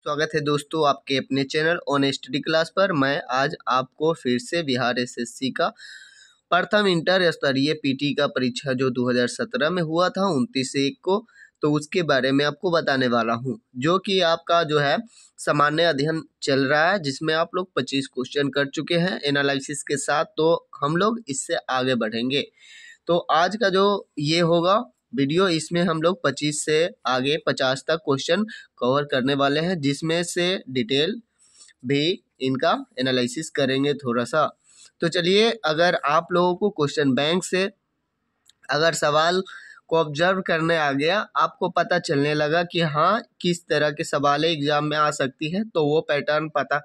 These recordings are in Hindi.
स्वागत है दोस्तों आपके अपने चैनल ऑन स्टडी क्लास पर। मैं आज आपको फिर से बिहार एसएससी का प्रथम इंटर स्तरीय पीटी का परीक्षा जो 2017 में हुआ था 29/1 को, तो उसके बारे में आपको बताने वाला हूं, जो कि आपका जो है सामान्य अध्ययन चल रहा है, जिसमें आप लोग 25 क्वेश्चन कर चुके हैं एनालिसिस के साथ। तो हम लोग इससे आगे बढ़ेंगे। तो आज का जो ये होगा वीडियो, इसमें हम लोग 25 से आगे 50 तक क्वेश्चन कवर करने वाले हैं, जिसमें से डिटेल भी इनका एनालिसिस करेंगे थोड़ा सा। तो चलिए, अगर आप लोगों को क्वेश्चन बैंक से अगर सवाल को ऑब्जर्व करने आ गया, आपको पता चलने लगा कि हाँ किस तरह के सवाल एग्जाम में आ सकती है, तो वो पैटर्न पता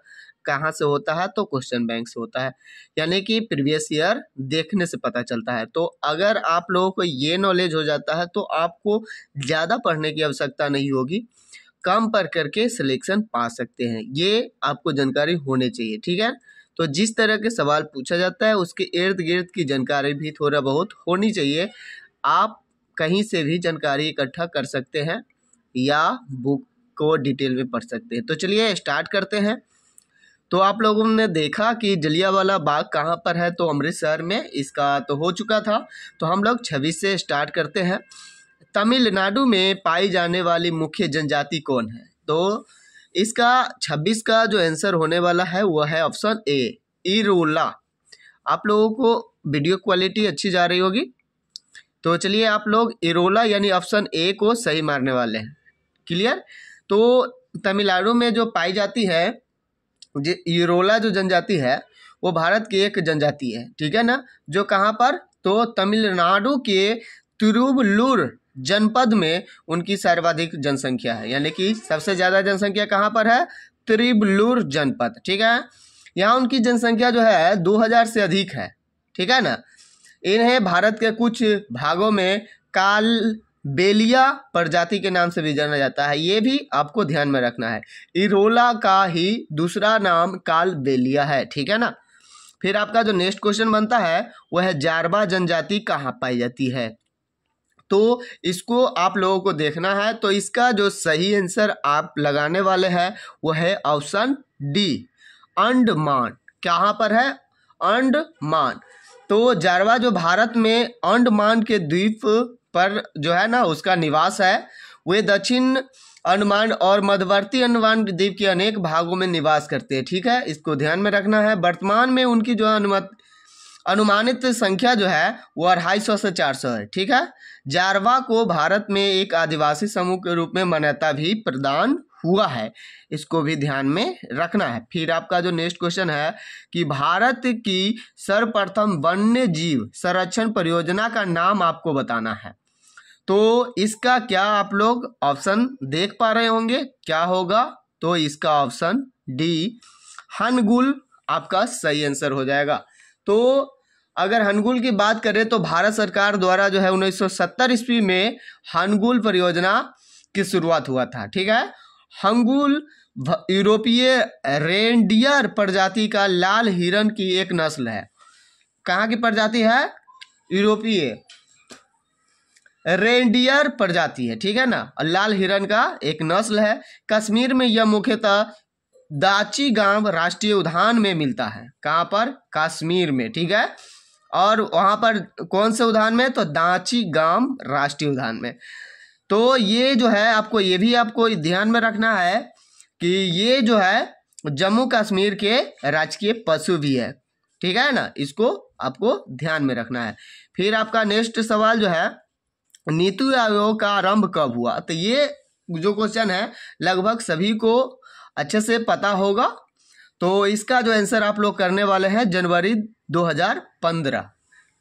कहाँ से होता है, तो क्वेश्चन बैंक से होता है, यानी कि प्रीवियस ईयर देखने से पता चलता है। तो अगर आप लोगों को ये नॉलेज हो जाता है तो आपको ज़्यादा पढ़ने की आवश्यकता नहीं होगी, कम पढ़ करके सिलेक्शन पा सकते हैं। ये आपको जानकारी होनी चाहिए, ठीक है। तो जिस तरह के सवाल पूछा जाता है उसके इर्द गिर्द की जानकारी भी थोड़ा बहुत होनी चाहिए। आप कहीं से भी जानकारी इकट्ठा कर सकते हैं या बुक को डिटेल में पढ़ सकते हैं। तो चलिए स्टार्ट करते हैं। तो आप लोगों ने देखा कि जलियांवाला बाग कहाँ पर है, तो अमृतसर में, इसका तो हो चुका था। तो हम लोग 26 से स्टार्ट करते हैं। तमिलनाडु में पाई जाने वाली मुख्य जनजाति कौन है? तो इसका 26 का जो आंसर होने वाला है वह है ऑप्शन ए, इरोला। आप लोगों को वीडियो क्वालिटी अच्छी जा रही होगी, तो चलिए आप लोग इरोला यानी ऑप्शन ए को सही मारने वाले हैं। क्लियर? तो तमिलनाडु में जो पाई जाती है इरोला जो जनजाति है वो भारत की एक जनजाति है, ठीक है ना, जो कहाँ पर, तो तमिलनाडु के तिरुवल्लुर जनपद में उनकी सर्वाधिक जनसंख्या है, यानी कि सबसे ज़्यादा जनसंख्या कहाँ पर है, तिरुवल्लुर जनपद, ठीक है। यहाँ उनकी जनसंख्या जो है 2000 से अधिक है, ठीक है ना। इन्हें भारत के कुछ भागों में कालबेलिया प्रजाति के नाम से भी जाना जाता है, ये भी आपको ध्यान में रखना है। इरोला का ही दूसरा नाम कालबेलिया है, ठीक है ना। फिर आपका जो नेक्स्ट क्वेश्चन बनता है वह है जारवा जनजाति कहाँ पाई जाती है? तो इसको आप लोगों को देखना है। तो इसका जो सही आंसर आप लगाने वाले हैं वह है ऑप्शन डी, अंडमान। कहाँ पर है? अंडमान। तो जारवा जो भारत में अंडमान के द्वीप पर जो है ना उसका निवास है, वे दक्षिण अंडमान और मध्यवर्ती अंडमान द्वीप के अनेक भागों में निवास करते हैं, ठीक है, इसको ध्यान में रखना है। वर्तमान में उनकी जो अनुमानित संख्या जो है वो 250 से 400 है, ठीक है। जारवा को भारत में एक आदिवासी समूह के रूप में मान्यता भी प्रदान हुआ है, इसको भी ध्यान में रखना है। फिर आपका जो नेक्स्ट क्वेश्चन है कि भारत की सर्वप्रथम वन्य जीव संरक्षण परियोजना का नाम आपको बताना है। तो इसका क्या आप लोग ऑप्शन देख पा रहे होंगे, क्या होगा? तो इसका ऑप्शन डी, हनगुल, आपका सही आंसर हो जाएगा। तो अगर हनगुल की बात करें तो भारत सरकार द्वारा जो है 1970 ईस्वी में हनगुल परियोजना की शुरुआत हुआ था, ठीक है। हंगुल यूरोपीय रेंडियर प्रजाति का लाल हिरण की एक नस्ल है। कहाँ की प्रजाति है? यूरोपीय रेंडियर प्रजाति है, ठीक है ना, लाल हिरण का एक नस्ल है। कश्मीर में यह मुख्यतः दाचीगाम राष्ट्रीय उद्यान में मिलता है। कहाँ पर? कश्मीर में, ठीक है। और वहाँ पर कौन से उद्यान में? तो दाचीगाम राष्ट्रीय उद्यान में। तो ये जो है आपको ये भी आपको ध्यान में रखना है कि ये जो है जम्मू कश्मीर के राजकीय पशु भी है, ठीक है ना, इसको आपको ध्यान में रखना है। फिर आपका नेक्स्ट सवाल जो है नीति आयोग का आरंभ कब हुआ? तो ये जो क्वेश्चन है लगभग सभी को अच्छे से पता होगा। तो इसका जो आंसर आप लोग करने वाले हैं जनवरी 2015।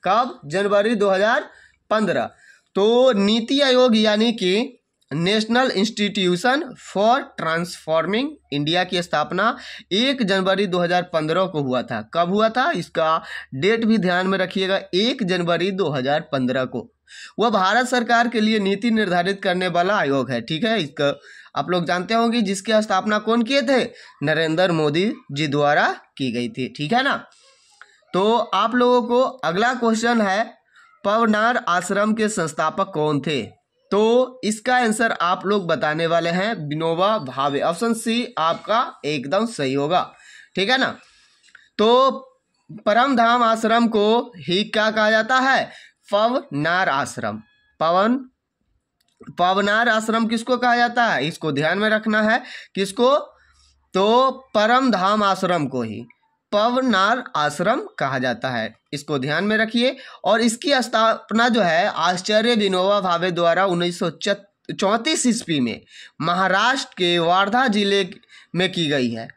कब? जनवरी 2015। तो नीति आयोग यानी कि national institution for transforming India की स्थापना 1 जनवरी 2015 को हुआ था। कब हुआ था? इसका डेट भी ध्यान में रखिएगा, 1 जनवरी 2015 को। वह भारत सरकार के लिए नीति निर्धारित करने वाला आयोग है, ठीक है। इसका आप लोग जानते होंगे जिसकी स्थापना कौन किए थे? नरेंद्र मोदी जी द्वारा की गई थी, ठीक है ना। तो आप लोगों को अगला क्वेश्चन है पवनार आश्रम के संस्थापक कौन थे? तो इसका आंसर आप लोग बताने वाले हैं विनोबा भावे। ऑप्शन सी आपका एकदम सही होगा, ठीक है ना। तो परमधाम आश्रम को ही क्या कहा जाता है? पवनार आश्रम। पवनार आश्रम किसको कहा जाता है? इसको ध्यान में रखना है। किसको? तो परमधाम आश्रम को ही पवनार आश्रम कहा जाता है, इसको ध्यान में रखिए। और इसकी स्थापना जो है आचार्य विनोबा भावे द्वारा 1934 ईस्वी में महाराष्ट्र के वर्धा जिले में की गई है।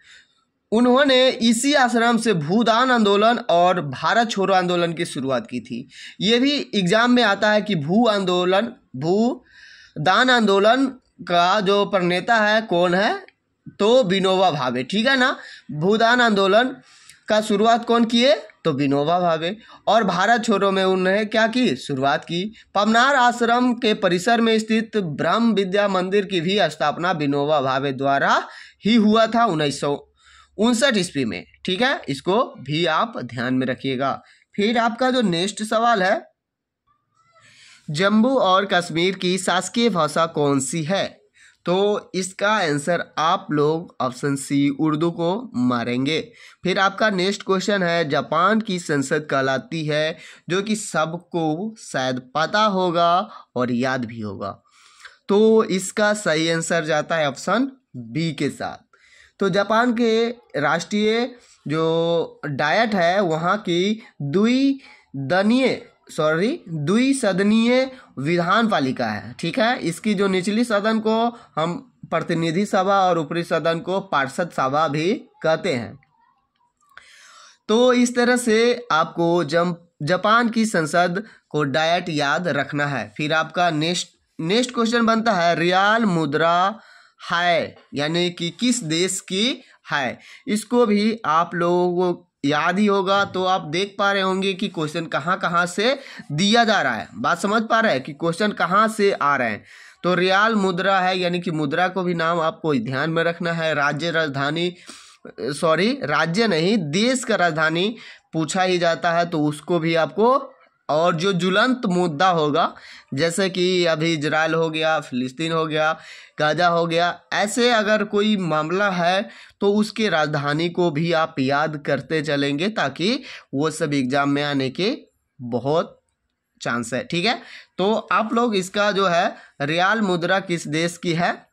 उन्होंने इसी आश्रम से भूदान आंदोलन और भारत छोड़ो आंदोलन की शुरुआत की थी। ये भी एग्जाम में आता है कि भूदान आंदोलन का जो प्रणेता है कौन है? तो विनोबा भावे, ठीक है ना। भूदान आंदोलन का शुरुआत कौन किए? तो विनोबा भावे। और भारत छोड़ो में उन्होंने क्या की? शुरुआत की। पवनार आश्रम के परिसर में स्थित ब्रह्म विद्या मंदिर की भी स्थापना विनोबा भावे द्वारा ही हुआ था 1959 ईस्वी में, ठीक है। इसको भी आप ध्यान में रखिएगा। फिर आपका जो नेक्स्ट सवाल है, जम्मू और कश्मीर की शासकीय भाषा कौन सी है? तो इसका आंसर आप लोग ऑप्शन सी उर्दू को मारेंगे। फिर आपका नेक्स्ट क्वेश्चन है, जापान की संसद कहलाती है, जो कि सबको शायद पता होगा और याद भी होगा। तो इसका सही आंसर जाता है ऑप्शन बी के साथ। तो जापान के राष्ट्रीय जो डायट है वहाँ की द्विसदनीय विधान पालिका है, ठीक है। इसकी जो निचली सदन को हम प्रतिनिधि सभा और ऊपरी सदन को पार्षद सभा भी कहते हैं। तो इस तरह से आपको जापान की संसद को डायट याद रखना है। फिर आपका नेक्स्ट क्वेश्चन बनता है, रियाल मुद्रा है यानी कि किस देश की है? इसको भी आप लोगों को याद ही होगा। तो आप देख पा रहे होंगे कि क्वेश्चन कहाँ से दिया जा रहा है। बात समझ पा रहे हैं कि क्वेश्चन कहाँ से आ रहे हैं। तो रियाल मुद्रा है यानी कि मुद्रा को भी नाम आपको ध्यान में रखना है। राज्य नहीं, देश का राजधानी पूछा ही जाता है तो उसको भी आपको, और जो ज्वलंत मुद्दा होगा जैसे कि अभी इजराइल हो गया, फिलिस्तीन हो गया, गाजा हो गया, ऐसे अगर कोई मामला है तो उसके राजधानी को भी आप याद करते चलेंगे ताकि वो सब एग्जाम में आने के बहुत चांस है, ठीक है। तो आप लोग इसका जो है रियाल मुद्रा किस देश की है?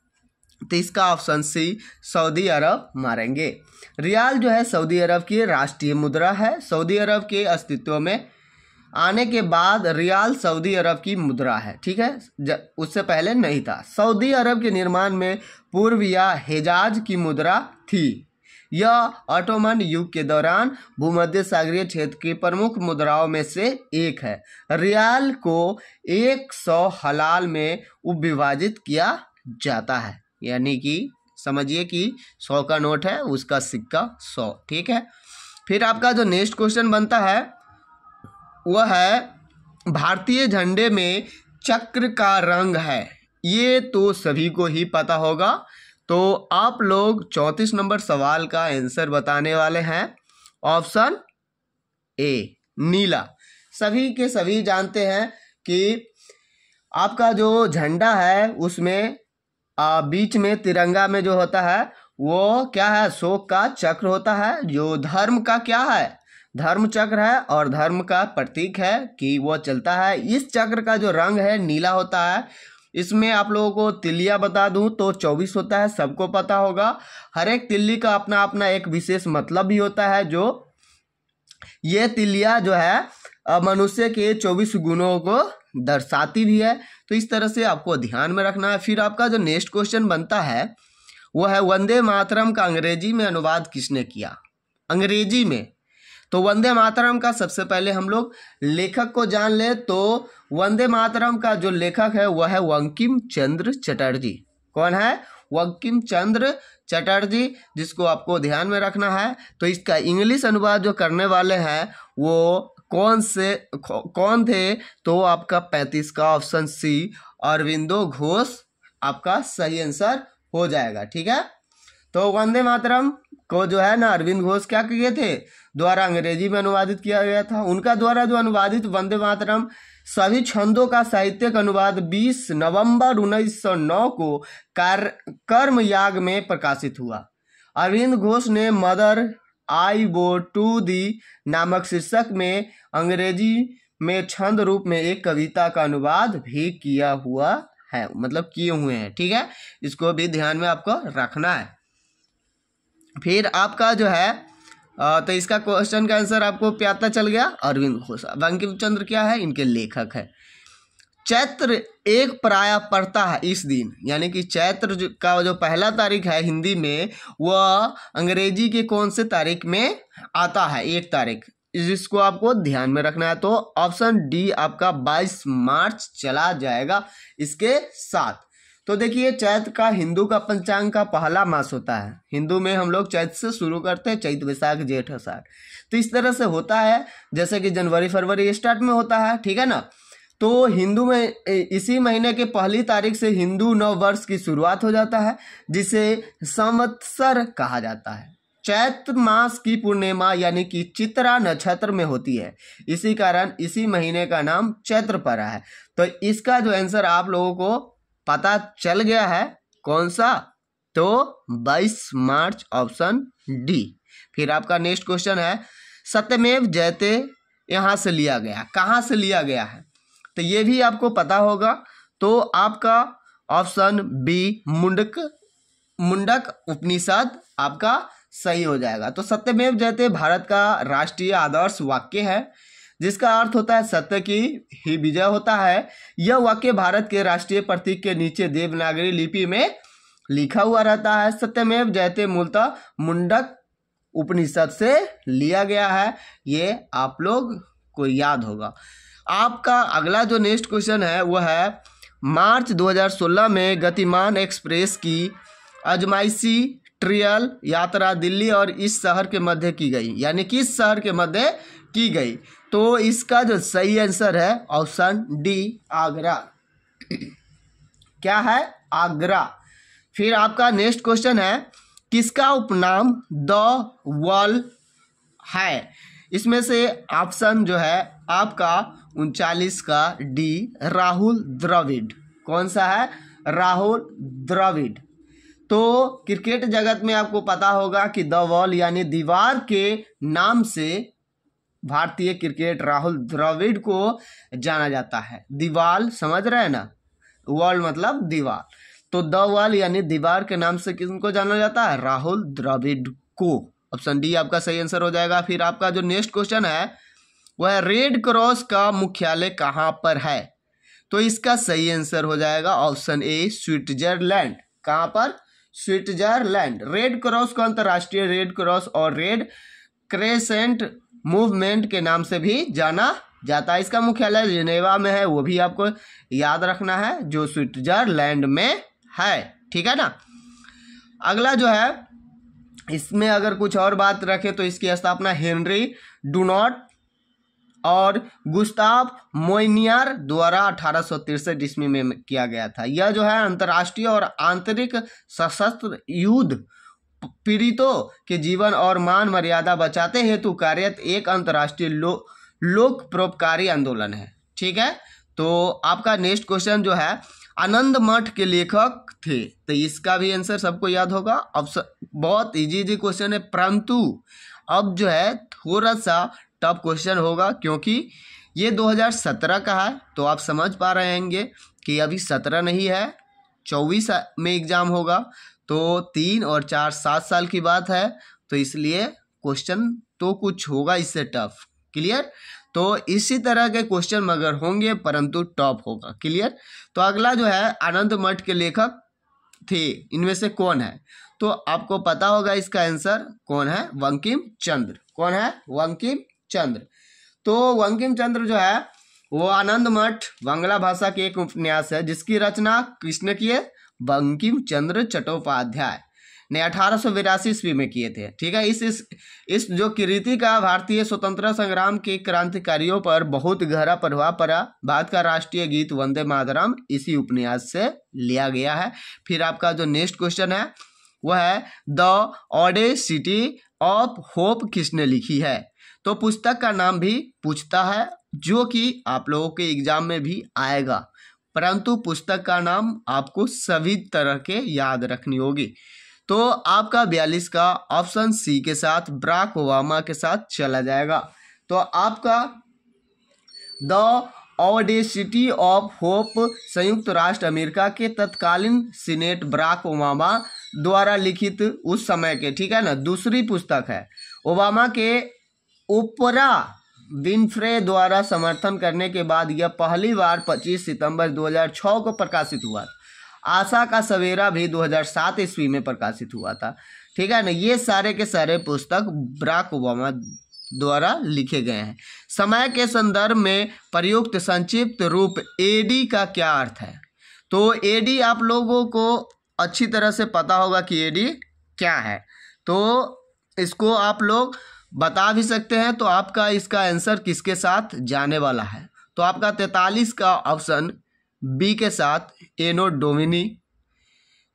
तो इसका ऑप्शन सी सऊदी अरब मारेंगे। रियाल जो है सऊदी अरब की राष्ट्रीय मुद्रा है। सऊदी अरब के अस्तित्व में आने के बाद रियाल सऊदी अरब की मुद्रा है, ठीक है। उससे पहले नहीं था। सऊदी अरब के निर्माण में पूर्व या हिजाज की मुद्रा थी। यह ऑटोमन युग के दौरान भूमध्य सागरीय क्षेत्र की प्रमुख मुद्राओं में से एक है। रियाल को 100 हलाल में उपविभाजित किया जाता है, यानी कि समझिए कि 100 का नोट है, उसका सिक्का 100, ठीक है। फिर आपका जो नेक्स्ट क्वेश्चन बनता है वह है, भारतीय झंडे में चक्र का रंग है। ये तो सभी को ही पता होगा। तो आप लोग 34 नंबर सवाल का आंसर बताने वाले हैं ऑप्शन ए नीला। सभी के सभी जानते हैं कि आपका जो झंडा है उसमें बीच में तिरंगा में जो होता है वो क्या है? अशोक का चक्र होता है, जो धर्म का क्या है? धर्म चक्र है और धर्म का प्रतीक है कि वो चलता है। इस चक्र का जो रंग है नीला होता है। इसमें आप लोगों को तिल्लियाँ बता दूं तो 24 होता है, सबको पता होगा। हर एक तिल्ली का अपना अपना एक विशेष मतलब भी होता है। जो ये तिल्लियाँ जो है मनुष्य के 24 गुणों को दर्शाती भी है। तो इस तरह से आपको ध्यान में रखना है। फिर आपका जो नेक्स्ट क्वेश्चन बनता है वो है, वंदे मातरम का अंग्रेजी में अनुवाद किसने किया? अंग्रेजी में तो वंदे मातरम का सबसे पहले हम लोग लेखक को जान ले। तो वंदे मातरम का जो लेखक है वह है बंकिम चंद्र चटर्जी। कौन है? बंकिम चंद्र चटर्जी, जिसको आपको ध्यान में रखना है। तो इसका इंग्लिश अनुवाद जो करने वाले हैं वो कौन थे? तो आपका 35 का ऑप्शन सी अरविंदो घोष आपका सही आंसर हो जाएगा, ठीक है। तो वंदे मातरम को जो है ना अरविंद घोष क्या किए थे? द्वारा अंग्रेजी में अनुवादित किया गया था। उनका द्वारा जो अनुवादित वंदे मातरम सभी छंदों का साहित्यिक अनुवाद 20 नवंबर 1909 को कर्मयाग में प्रकाशित हुआ। अरविंद घोष ने mother I go to the नामक शीर्षक में अंग्रेजी में छंद रूप में एक कविता का अनुवाद भी किया हुआ है, मतलब किए हुए हैं। ठीक है, इसको भी ध्यान में आपको रखना है। फिर आपका जो है तो इसका क्वेश्चन का आंसर आपको पता चल गया। अरविंद घोष, बंकिम चंद्र क्या है, इनके लेखक है। चैत्र एक प्राय पड़ता है इस दिन, यानी कि चैत्र का जो पहला तारीख है हिंदी में, वह अंग्रेजी के कौन से तारीख में आता है, 1 तारीख, जिसको आपको ध्यान में रखना है। तो ऑप्शन डी आपका 22 मार्च चला जाएगा इसके साथ। तो देखिए, चैत्र का हिंदू का पंचांग का पहला मास होता है। हिंदू में हम लोग चैत्र से शुरू करते हैं, चैत वैशाख जेठ आषाढ़, तो इस तरह से होता है, जैसे कि जनवरी फरवरी स्टार्ट में होता है। ठीक है ना। तो हिंदू में इसी महीने के पहली तारीख से हिंदू नव वर्ष की शुरुआत हो जाता है, जिसे संवत्सर कहा जाता है। चैत्र मास की पूर्णिमा यानी कि चित्रा नक्षत्र में होती है, इसी कारण इसी महीने का नाम चैत्र पड़ा है। तो इसका जो आंसर आप लोगों को पता चल गया है, कौन सा, तो 22 मार्च, ऑप्शन डी। फिर आपका नेक्स्ट क्वेश्चन है, सत्यमेव जयते यहाँ से लिया गया, कहाँ से लिया गया है, तो ये भी आपको पता होगा। तो आपका ऑप्शन बी मुंडक उपनिषद आपका सही हो जाएगा। तो सत्यमेव जयते भारत का राष्ट्रीय आदर्श वाक्य है, जिसका अर्थ होता है सत्य की ही विजय होता है। यह वाक्य भारत के राष्ट्रीय प्रतीक के नीचे देवनागरी लिपि में लिखा हुआ रहता है। सत्यमेव जयते मूलतः मुंडक उपनिषद से लिया गया है, ये आप लोग को याद होगा। आपका अगला जो नेक्स्ट क्वेश्चन है वह है, मार्च 2016 में गतिमान एक्सप्रेस की अजमाइशी ट्रियल यात्रा दिल्ली और इस शहर के मध्य की गई, यानी किस शहर के मध्य की गई। तो इसका जो सही आंसर है ऑप्शन डी, आगरा। क्या है, आगरा। फिर आपका नेक्स्ट क्वेश्चन है, किसका उपनाम द वॉल है। इसमें से ऑप्शन जो है आपका 39 का डी, राहुल द्रविड़। कौन सा है, राहुल द्रविड़। तो क्रिकेट जगत में आपको पता होगा कि द वॉल यानी दीवार के नाम से भारतीय क्रिकेट राहुल द्रविड़ को जाना जाता है। दीवार समझ रहे हैं ना, वॉल मतलब दीवार, तो द वॉल यानी दीवार के नाम से किसको जाना जाता है, राहुल द्रविड़ को। ऑप्शन डी आपका सही आंसर हो जाएगा। फिर आपका जो नेक्स्ट क्वेश्चन है वह रेड क्रॉस का मुख्यालय कहाँ पर है, तो इसका सही आंसर हो जाएगा ऑप्शन ए, स्विट्जरलैंड। कहाँ पर, स्विट्जरलैंड। रेड क्रॉस को अंतर्राष्ट्रीय रेड क्रॉस और रेड क्रेसेंट मूवमेंट के नाम से भी जाना जाता है। इसका मुख्यालय जिनेवा में है, वो भी आपको याद रखना है, जो स्विट्जरलैंड में है। ठीक है ना। अगला जो है, इसमें अगर कुछ और बात रखें तो इसकी स्थापना हेनरी डुनॉट और गुस्ताव मोइनियर द्वारा 1863 ईस्वी में किया गया था। यह जो है अंतर्राष्ट्रीय और आंतरिक सशस्त्र युद्ध पीड़ितों के जीवन और मान मर्यादा बचाते हेतु कार्यरत एक अंतर्राष्ट्रीय लोक परोपकारी आंदोलन है। ठीक है। तो आपका नेक्स्ट क्वेश्चन जो है, आनंद मठ के लेखक थे, तो इसका भी आंसर सबको याद होगा। अब बहुत इजी क्वेश्चन है, परंतु अब जो है थोड़ा सा टफ क्वेश्चन होगा, क्योंकि ये 2017 का है। तो आप समझ पा रहे होंगे कि अभी 17 नहीं है, 24 में एग्जाम होगा, तो 3 और 4 7 साल की बात है। तो इसलिए क्वेश्चन तो कुछ होगा इससे टफ। क्लियर। तो इसी तरह के क्वेश्चन मगर होंगे, परंतु टॉप होगा। क्लियर। तो अगला जो है, आनंद मठ के लेखक थे, इनमें से कौन है, तो आपको पता होगा इसका आंसर कौन है, बंकिम चंद्र। कौन है, बंकिम चंद्र। तो बंकिम चंद्र जो है वो आनंद मठ बांग्ला भाषा के एक उपन्यास है, जिसकी रचना किसने की है, बंकिम चंद्र चट्टोपाध्याय ने 1882 ईस्वी में किए थे। ठीक है। इस जो कृति का भारतीय स्वतंत्रता संग्राम के क्रांतिकारियों पर बहुत गहरा प्रभाव पड़ा। भारत का राष्ट्रीय गीत वंदे मातरम इसी उपन्यास से लिया गया है। फिर आपका जो नेक्स्ट क्वेश्चन है वह है, द ऑडेसिटी ऑफ होप किसने लिखी है, तो पुस्तक का नाम भी पूछता है, जो कि आप लोगों के एग्जाम में भी आएगा, परंतु पुस्तक का नाम आपको सभी तरह के याद रखनी होगी। तो आपका 42 का ऑप्शन सी के साथ बराक ओबामा के साथ चला जाएगा। तो आपका द ऑडेसिटी ऑफ होप संयुक्त राष्ट्र अमेरिका के तत्कालीन सीनेट बराक ओबामा द्वारा लिखित उस समय के, ठीक है ना, दूसरी पुस्तक है। ओबामा के ओपरा विनफ्रे द्वारा समर्थन करने के बाद यह पहली बार 25 सितंबर 2006 को प्रकाशित हुआ। आशा का सवेरा भी 2007 ईस्वी में प्रकाशित हुआ था, ठीक है ना। ये सारे के सारे पुस्तक बराक ओबामा द्वारा लिखे गए हैं। समय के संदर्भ में प्रयुक्त संक्षिप्त रूप एडी का क्या अर्थ है? तो एडी आप लोगों को अच्छी तरह से पता होगा कि एडी क्या है, तो इसको आप लोग बता भी सकते हैं। तो आपका इसका आंसर किसके साथ जाने वाला है? तो आपका 43 का ऑप्शन बी के साथ एनो डोमिनी,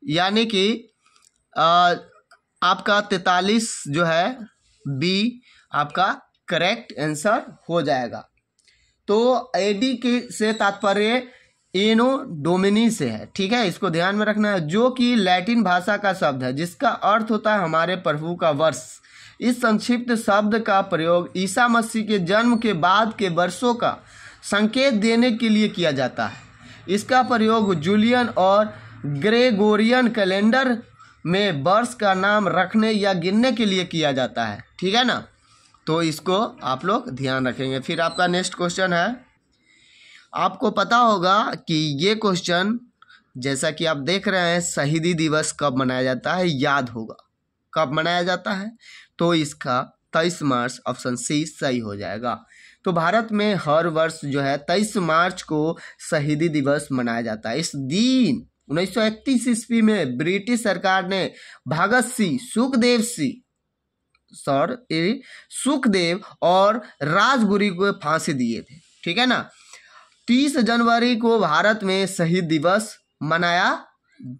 यानी कि आपका 43 जो है बी आपका करेक्ट आंसर हो जाएगा। तो एडी के से तात्पर्य एनो डोमिनी से है, ठीक है, इसको ध्यान में रखना है, जो कि लैटिन भाषा का शब्द है जिसका अर्थ होता है हमारे प्रभु का वर्ष। इस संक्षिप्त शब्द का प्रयोग ईसा मसीह के जन्म के बाद के वर्षों का संकेत देने के लिए किया जाता है। इसका प्रयोग जूलियन और ग्रेगोरियन कैलेंडर में वर्ष का नाम रखने या गिनने के लिए किया जाता है, ठीक है ना। तो इसको आप लोग ध्यान रखेंगे। फिर आपका नेक्स्ट क्वेश्चन है, आपको पता होगा कि ये क्वेश्चन जैसा कि आप देख रहे हैं, शहीदी दिवस कब मनाया जाता है, याद होगा कब मनाया जाता है। तो इसका 23 मार्च ऑप्शन सी सही हो जाएगा। तो भारत में हर वर्ष जो है 23 मार्च को शहीदी दिवस मनाया जाता है। इस दिन 1931 ईस्वी में ब्रिटिश सरकार ने भगत सिंह, सुखदेव और राजगुरु को फांसी दिए थे, ठीक है ना। 30 जनवरी को भारत में शहीद दिवस मनाया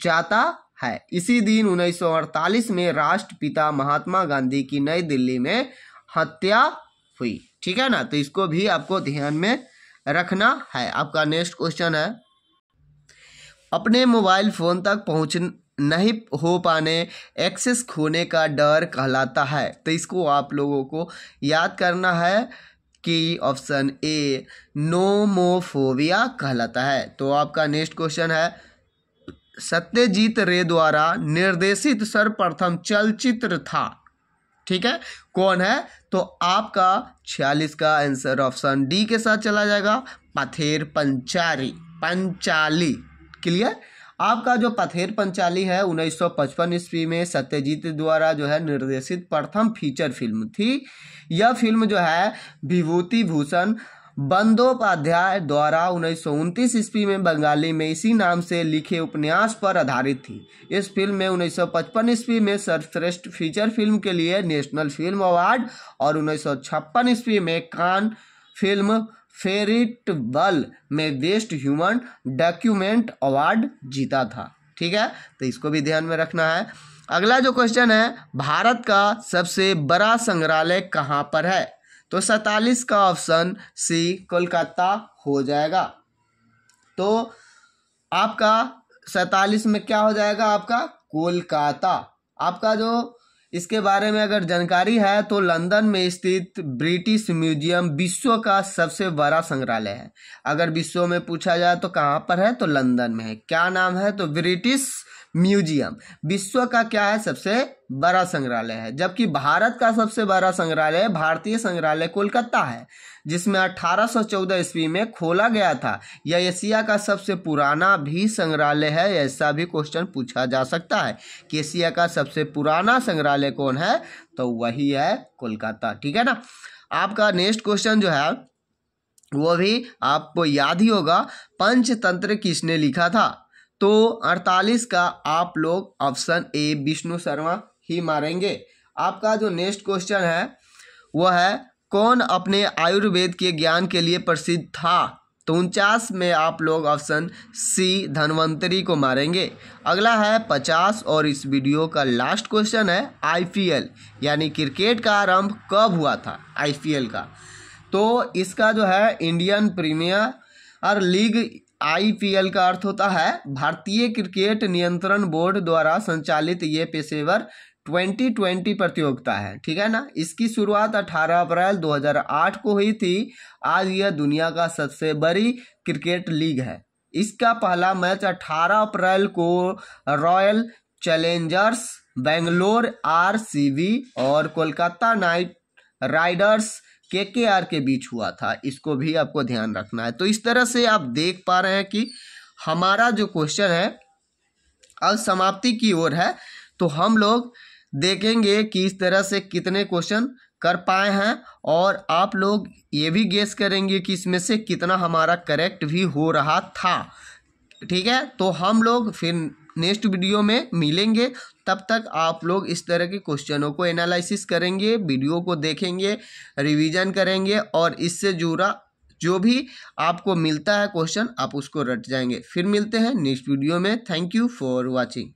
जाता है। इसी दिन 1948 में राष्ट्रपिता महात्मा गांधी की नई दिल्ली में हत्या हुई, ठीक है ना। तो इसको भी आपको ध्यान में रखना है। आपका नेक्स्ट क्वेश्चन है, अपने मोबाइल फोन तक पहुंच नहीं हो पाने, एक्सेस खोने का डर कहलाता है। तो इसको आप लोगों को याद करना है कि ऑप्शन ए नोमोफोबिया कहलाता है। तो आपका नेक्स्ट क्वेश्चन है, सत्यजीत रे द्वारा निर्देशित सर्वप्रथम चलचित्र था, ठीक है, कौन है? तो आपका 46 का आंसर ऑप्शन डी के साथ चला जाएगा, पथेर पंचाली। क्लियर? आपका जो पथेर पंचाली है 1955 ईस्वी में सत्यजीत द्वारा जो है निर्देशित प्रथम फीचर फिल्म थी। यह फिल्म जो है विभूति भूषण बंदोपाध्याय द्वारा 1929 ईस्वी में बंगाली में इसी नाम से लिखे उपन्यास पर आधारित थी। इस फिल्म में 1955 ईस्वी में सर्वश्रेष्ठ फीचर फिल्म के लिए नेशनल फिल्म अवार्ड और 1956 ईस्वी में कान फिल्म फेस्टिवल में बेस्ट ह्यूमन डॉक्यूमेंट अवार्ड जीता था, ठीक है। तो इसको भी ध्यान में रखना है। अगला जो क्वेश्चन है, भारत का सबसे बड़ा संग्रहालय कहाँ पर है? तो 47 का ऑप्शन सी कोलकाता हो जाएगा। तो आपका 47 में क्या हो जाएगा? आपका कोलकाता। आपका जो इसके बारे में अगर जानकारी है तो लंदन में स्थित ब्रिटिश म्यूजियम विश्व का सबसे बड़ा संग्रहालय है। अगर विश्व में पूछा जाए तो कहाँ पर है? तो लंदन में है। क्या नाम है? तो ब्रिटिश म्यूजियम विश्व का क्या है? सबसे बड़ा संग्रहालय है। जबकि भारत का सबसे बड़ा संग्रहालय भारतीय संग्रहालय कोलकाता है, जिसमें 1814 ईस्वी में खोला गया था। यह एशिया का सबसे पुराना भी संग्रहालय है। ऐसा भी क्वेश्चन पूछा जा सकता है कि एशिया का सबसे पुराना संग्रहालय कौन है? तो वही है कोलकाता, ठीक है ना। आपका नेक्स्ट क्वेश्चन जो है वो भी आपको याद ही होगा, पंचतंत्र किसने लिखा था? तो 48 का आप लोग ऑप्शन ए विष्णु शर्मा ही मारेंगे। आपका जो नेक्स्ट क्वेश्चन है वह है, कौन अपने आयुर्वेद के ज्ञान के लिए प्रसिद्ध था? तो 49 में आप लोग ऑप्शन सी धन्वंतरी को मारेंगे। अगला है 50 और इस वीडियो का लास्ट क्वेश्चन है, आईपीएल यानी क्रिकेट का आरंभ कब हुआ था? आईपीएल का तो इसका जो है इंडियन प्रीमियर लीग IPL का अर्थ होता है भारतीय क्रिकेट नियंत्रण बोर्ड द्वारा संचालित ये पेशेवर 2020 प्रतियोगिता है, ठीक है ना। इसकी शुरुआत 18 अप्रैल 2008 को हुई थी। आज यह दुनिया का सबसे बड़ी क्रिकेट लीग है। इसका पहला मैच 18 अप्रैल को रॉयल चैलेंजर्स बेंगलोर RCB और कोलकाता नाइट राइडर्स KKR के बीच हुआ था। इसको भी आपको ध्यान रखना है। तो इस तरह से आप देख पा रहे हैं कि हमारा जो क्वेश्चन है अब समाप्ति की ओर है। तो हम लोग देखेंगे कि इस तरह से कितने क्वेश्चन कर पाए हैं और आप लोग ये भी गेस करेंगे कि इसमें से कितना हमारा करेक्ट भी हो रहा था, ठीक है। तो हम लोग फिर नेक्स्ट वीडियो में मिलेंगे। तब तक आप लोग इस तरह के क्वेश्चनों को एनालिसिस करेंगे, वीडियो को देखेंगे, रिवीजन करेंगे और इससे जुड़ा जो भी आपको मिलता है क्वेश्चन आप उसको रट जाएंगे। फिर मिलते हैं नेक्स्ट वीडियो में। Thank you for watching.